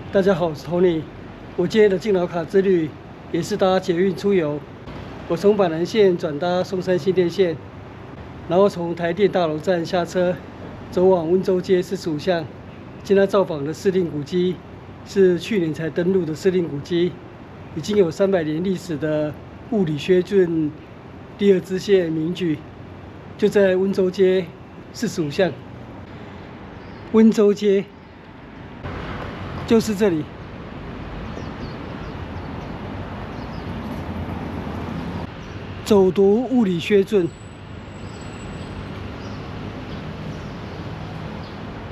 大家好，我是 Tony。我今天的敬老卡之旅也是搭捷运出游。我从板南线转搭松山新店线，然后从台电大楼站下车，走往温州街45巷。今天造访的司令古迹是去年才登陆的司令古迹，已经有300年历史的雾里薛圳第2支线民居，就在温州街45巷。温州街就是这里。走读雾里薛圳。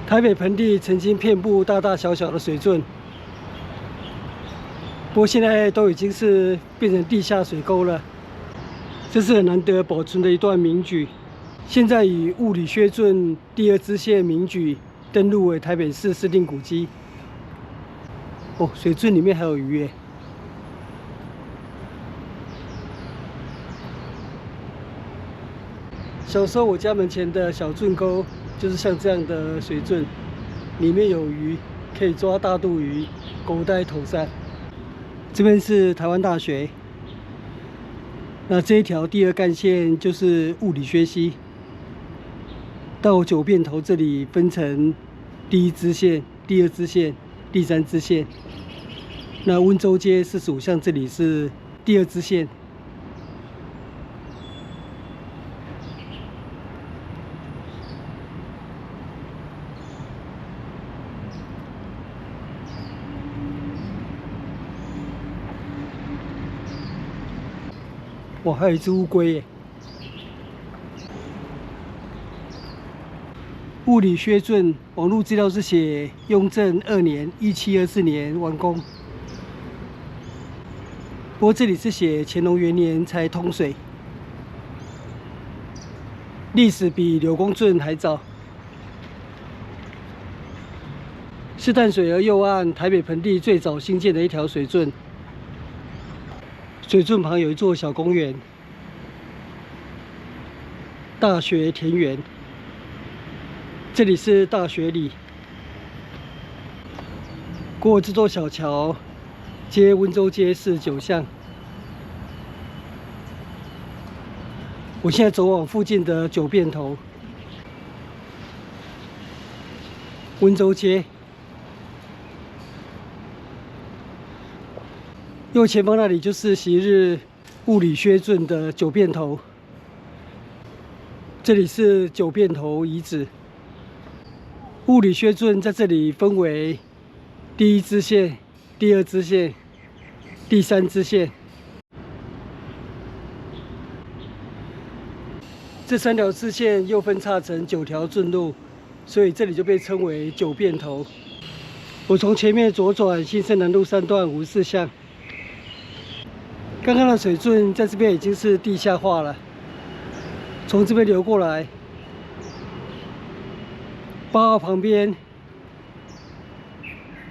台北盆地曾经遍布大大小小的水圳，不过现在都已经是变成地下水沟了。这是很难得保存的一段民居。现在以雾里薛圳第2支线民居登录为台北市司令古迹。哦，水圳里面还有鱼耶！小时候我家门前的小圳沟就是像这样的水圳，里面有鱼，可以抓大肚鱼、狗带头鳝。这边是台湾大学，那这一条第2干线就是雾里薛溪，到九变头这里分成第1支线、第2支线、第3支线。那温州街45巷这里是第2支线。哇，还有一只乌龟耶！雾里薛圳网络资料是写雍正2年1724年完工，不过这里是写乾隆元年才通水，历史比柳公圳还早。是淡水河右岸台北盆地最早兴建的一条水圳。水圳旁有一座小公园，大学田园。这里是大学里。过这座小桥，接温州街49巷。我现在走往附近的九变头，温州街。右前方那里就是昔日雾里薛圳的九变头，这里是九变头遗址。雾里薛圳在这里分为第1支线、第2支线、第3支线。这3条支线又分叉成9条圳路，所以这里就被称为九变头。我从前面左转新生南路3段54巷。刚刚的水圳在这边已经是地下化了，从这边流过来，8号旁边，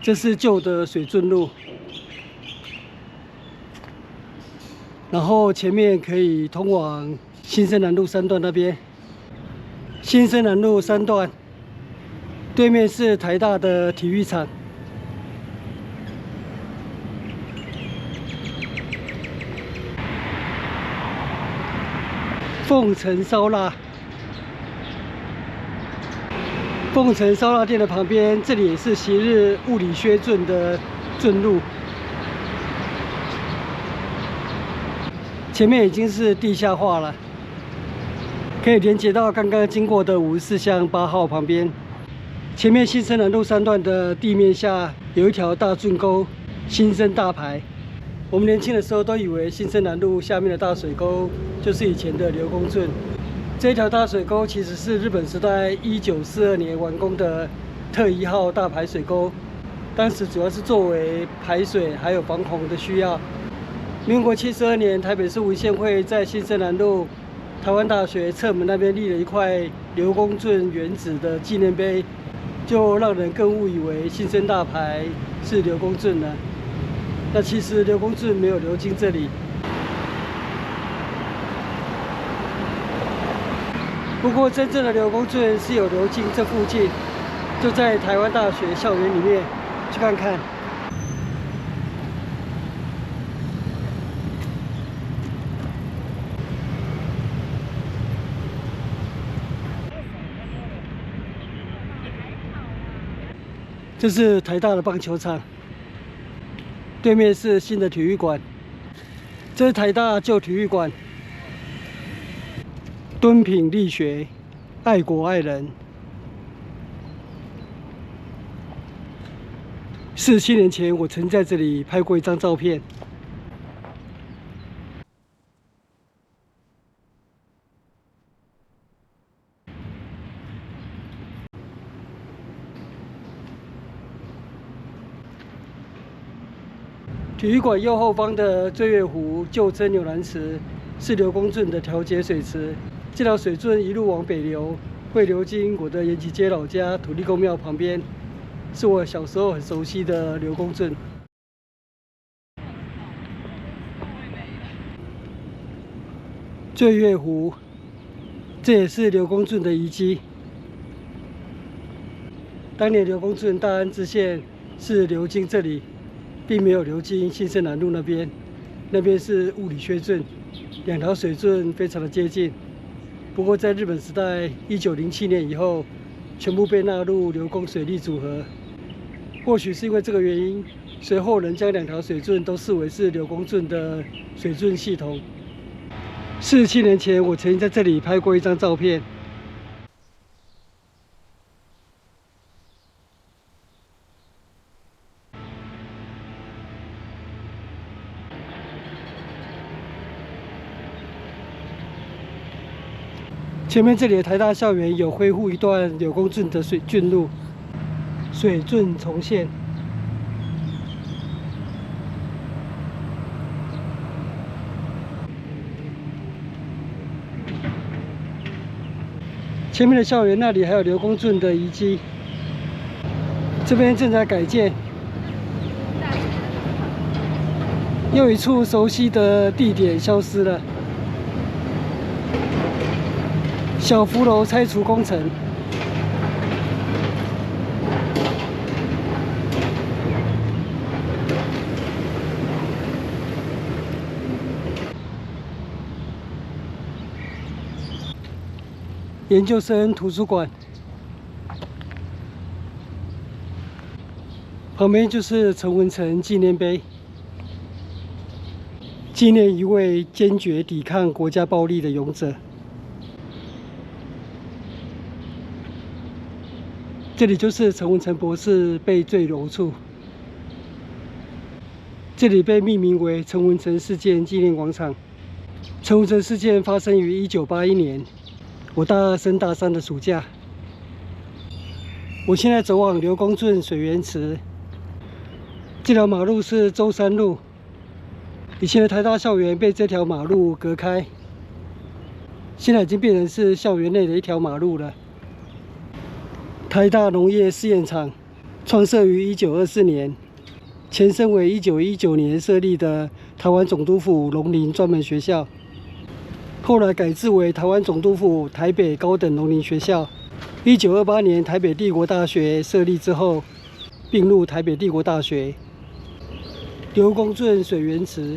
这是旧的水圳路，然后前面可以通往新生南路3段那边。新生南路3段对面是台大的体育场。凤城烧腊，凤城烧腊店的旁边，这里也是昔日雾里薛圳的圳路。前面已经是地下化了，可以连接到刚刚经过的54巷8号旁边。前面新生南路3段的地面下有一条大圳沟，新生大排。我们年轻的时候都以为新生南路下面的大水沟就是以前的柳公圳。这条大水沟其实是日本时代1942年完工的特1号大排水沟，当时主要是作为排水还有防洪的需要。民国72年，台北市文献会在新生南路台湾大学侧门那边立了一块柳公圳原址的纪念碑，就让人更误以为新生大排是柳公圳了。那其实柳公圳没有流经这里。不过真正的柳公圳是有流经这附近，就在台湾大学校园里面，去看看。这是台大的棒球场，对面是新的体育馆。这是台大旧体育馆，敦品力学，爱国爱人。47年前，我曾在这里拍过一张照片。体育馆右后方的醉月湖，旧称牛栏池，是刘公圳的调节水池。这条水圳一路往北流，会流经我的延吉街老家土地公庙旁边，是我小时候很熟悉的刘公圳。醉月湖，这也是刘公圳的遗迹。当年刘公圳大安支线是流经这里。 并没有流经新生南路那边，那边是雾里薛圳，两条水圳非常的接近。不过在日本时代，1907年以后，全部被纳入流公水利组合。或许是因为这个原因，随后人将两条水圳都视为是刘公圳的水圳系统。47年前，我曾经在这里拍过一张照片。 前面这里的台大校园有恢复一段柳公圳的郡路，水圳重现。前面的校园那里还有刘公圳的遗迹，这边正在改建。又一处熟悉的地点消失了。 小福楼拆除工程，研究生图书馆，旁边就是陈文成纪念碑，纪念一位坚决抵抗国家暴力的勇者。 这里就是陈文成博士被坠楼处，这里被命名为陈文成事件纪念广场。陈文成事件发生于1981年，我大2升大3的暑假。我现在走往刘公圳水源池，这条马路是舟山路，以前的台大校园被这条马路隔开，现在已经变成是校园内的一条马路了。 台大农业试验场创设于1924年，前身为1919年设立的台湾总督府农林专门学校，后来改制为台湾总督府台北高等农林学校。1928年台北帝国大学设立之后，并入台北帝国大学。刘公圳水源池。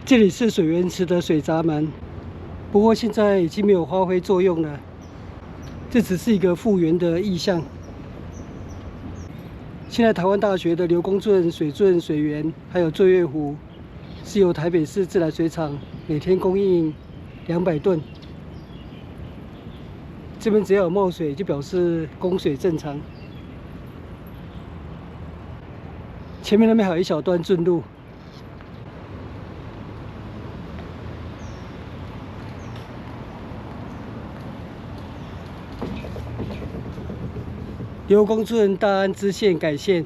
这里是水源池的水闸门，不过现在已经没有发挥作用了。这只是一个复原的意象。现在台湾大学的刘公圳水圳水源还有醉月湖，是由台北市自来水厂每天供应200吨。这边只要有冒水，就表示供水正常。前面那边还有一小段圳路。 刘公圳大安支线改线，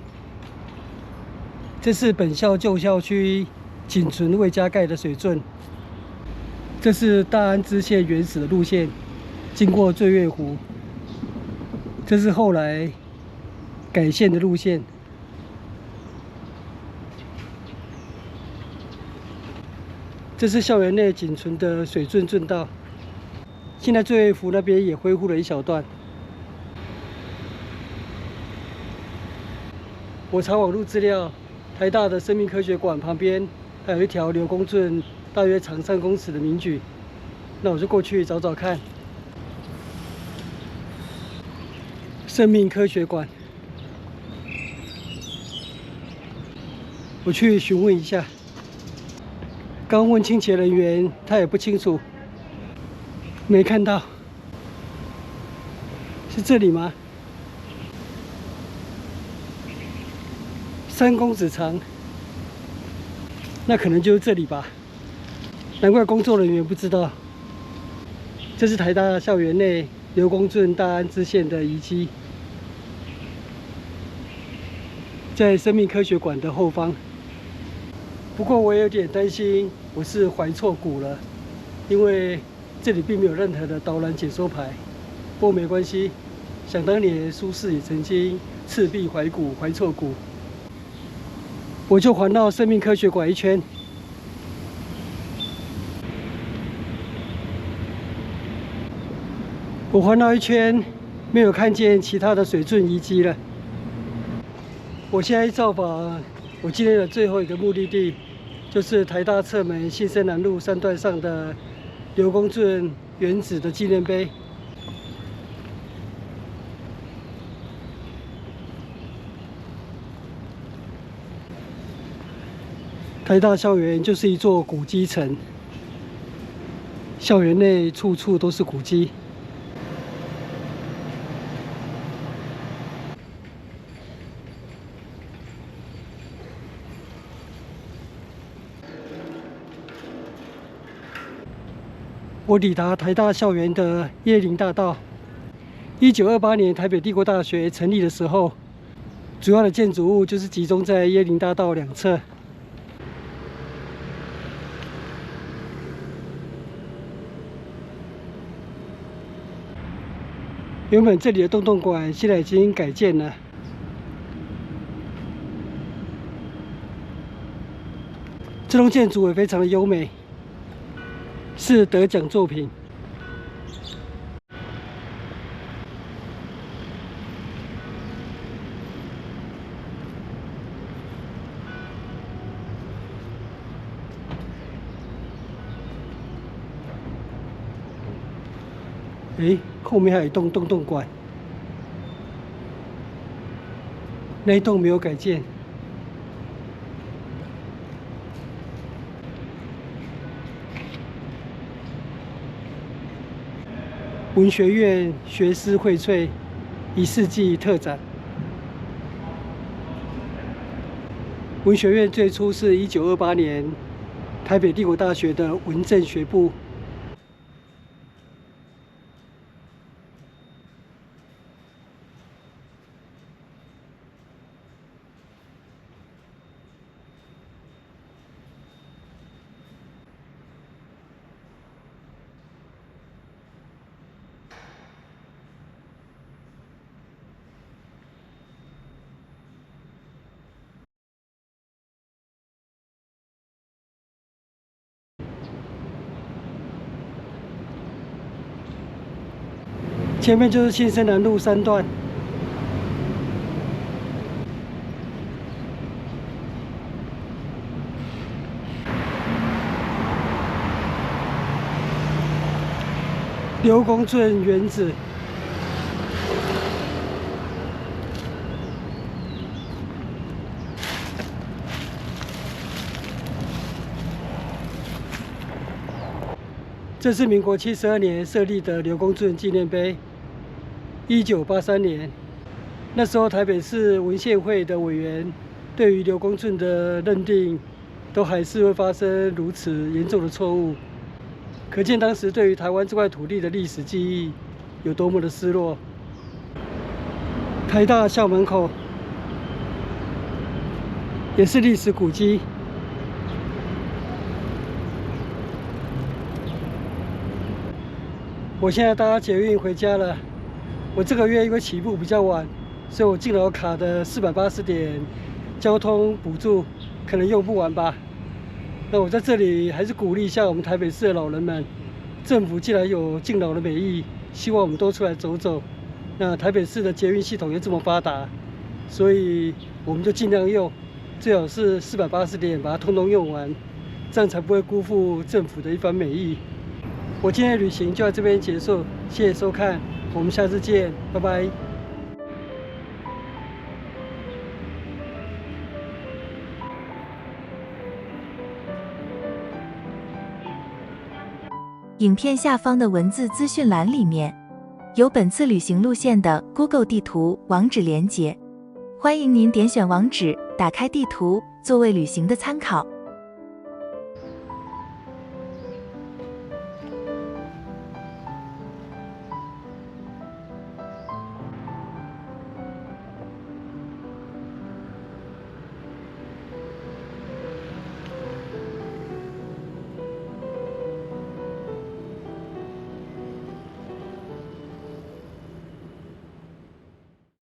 这是本校旧校区仅存未加盖的水圳。这是大安支线原始的路线，经过醉月湖。这是后来改线的路线。这是校园内仅存的水圳圳道。现在醉月湖那边也恢复了一小段。 我查网络资料，台大的生命科学馆旁边还有一条刘公圳，大约长3公尺的明渠。那我就过去找找看。生命科学馆，我去询问一下。刚问清洁人员，他也不清楚，没看到。是这里吗？3公尺长，那可能就是这里吧。难怪工作人员不知道。这是台大校园内刘公圳大安支线的遗迹，在生命科学馆的后方。不过我有点担心，我是怀错骨了，因为这里并没有任何的导览解说牌。不过没关系，想当年苏轼也曾经赤壁怀古，怀错骨。我就环绕生命科学馆一圈。我环绕一圈，没有看见其他的水圳遗迹了。我现在造访我今天的最后一个目的地，就是台大侧门新生南路3段上的刘公圳原址的纪念碑。台大校园就是一座古迹城，校园内处处都是古迹。我抵达台大校园的椰林大道。1928年台北帝国大学成立的时候，主要的建筑物就是集中在椰林大道2侧。原本这里的洞洞馆现在已经改建了。这栋建筑也非常的优美，是得奖作品。后面还有一栋洞洞馆，那一栋没有改建。文学院学思荟萃1世纪特展。文学院最初是1928年台北帝国大学的文政学部。前面就是新生南路3段。刘公圳原址。这是民国72年设立的刘公圳纪念碑。1983年，那时候台北市文献会的委员对于刘公圳的认定，都还是会发生如此严重的错误，可见当时对于台湾这块土地的历史记忆有多么的失落。台大校门口也是历史古迹。我现在搭捷运回家了。我这个月因为起步比较晚，所以我敬老卡的480点交通补助可能用不完吧。那我在这里还是鼓励一下我们台北市的老人们，政府既然有敬老的美意，希望我们多出来走走。那台北市的捷运系统又这么发达，所以我们就尽量用。最好是480点把它通通用完，这样才不会辜负政府的一番美意。我今天的旅行就到这边结束，谢谢收看，我们下次见，拜拜。影片下方的文字资讯栏里面有本次旅行路线的 Google 地图网址连结，欢迎您点选网址，打开地图作为旅行的参考。